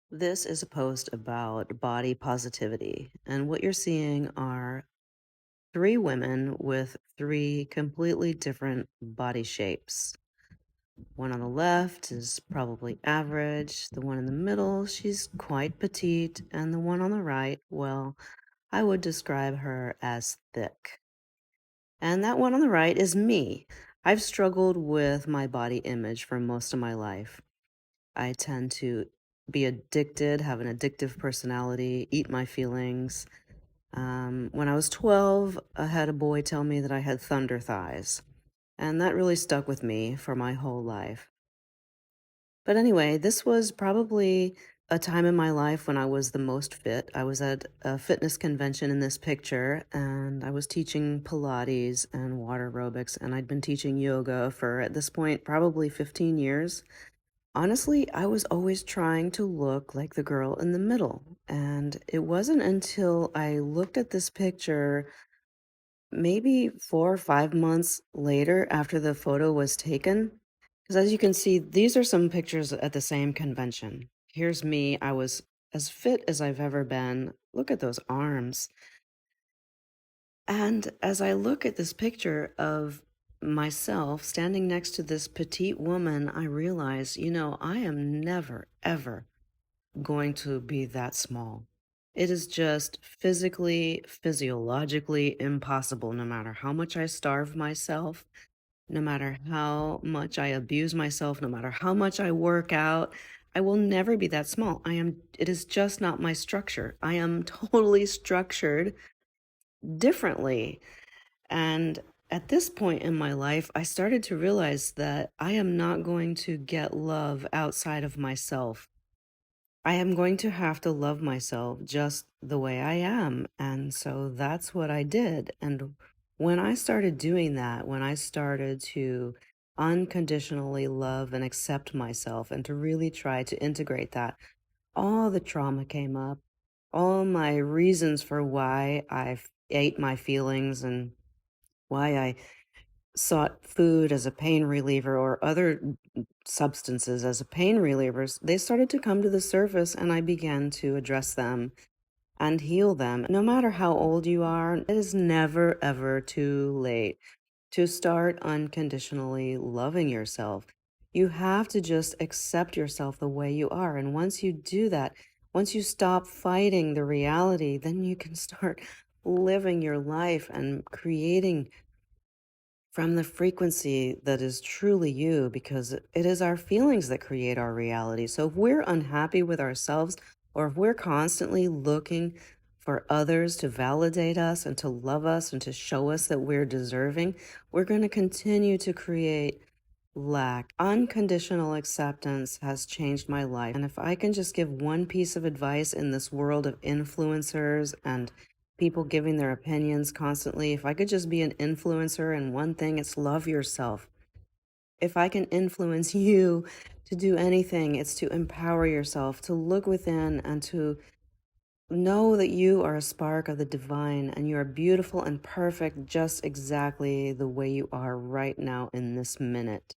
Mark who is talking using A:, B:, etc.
A: This is a post about body positivity, and what you're seeing are three women with three completely different body shapes. One on the left is probably average, the one in the middle, she's quite petite, and the one on the right, well, I would describe her as thick. And that one on the right is me. I've struggled with my body image for most of my life. I tend to be addicted, have an addictive personality, eat my feelings. When I was 12, I had a boy tell me that I had thunder thighs, and that really stuck with me for my whole life. But anyway, this was probably a time in my life when I was the most fit. I was at a fitness convention in this picture, and I was teaching Pilates and water aerobics, and I'd been teaching yoga for, at this point, probably 15 years. Honestly, I was always trying to look like the girl in the middle, and it wasn't until I looked at this picture maybe 4 or 5 months later after the photo was taken, because as you can see, these are some pictures at the same convention. Here's me, I was as fit as I've ever been. Look at those arms. And as I look at this picture of myself standing next to this petite woman, I realize, I am never, ever going to be that small. It is just physically, physiologically impossible, no matter how much I starve myself, no matter how much I abuse myself, no matter how much I work out. I will never be that small. It is just not my structure. I am totally structured differently. And at this point in my life, I started to realize that I am not going to get love outside of myself. I am going to have to love myself just the way I am. And so that's what I did. And when I started doing that, when I started to unconditionally love and accept myself and to really try to integrate that, all the trauma came up, all my reasons for why ate my feelings and why I sought food as a pain reliever or other substances as a pain relievers, they started to come to the surface and I began to address them and heal them. No matter how old you are, it is never ever too late to start unconditionally loving yourself. You have to just accept yourself the way you are. And once you do that, once you stop fighting the reality, then you can start living your life and creating from the frequency that is truly you, because it is our feelings that create our reality. So if we're unhappy with ourselves, or if we're constantly looking for others to validate us and to love us and to show us that we're deserving, we're going to continue to create lack. Unconditional acceptance has changed my life. And if I can just give one piece of advice in this world of influencers and people giving their opinions constantly, if I could just be an influencer in one thing, it's love yourself. If I can influence you to do anything, it's to empower yourself, to look within and to know that you are a spark of the divine and you are beautiful and perfect just exactly the way you are right now in this minute.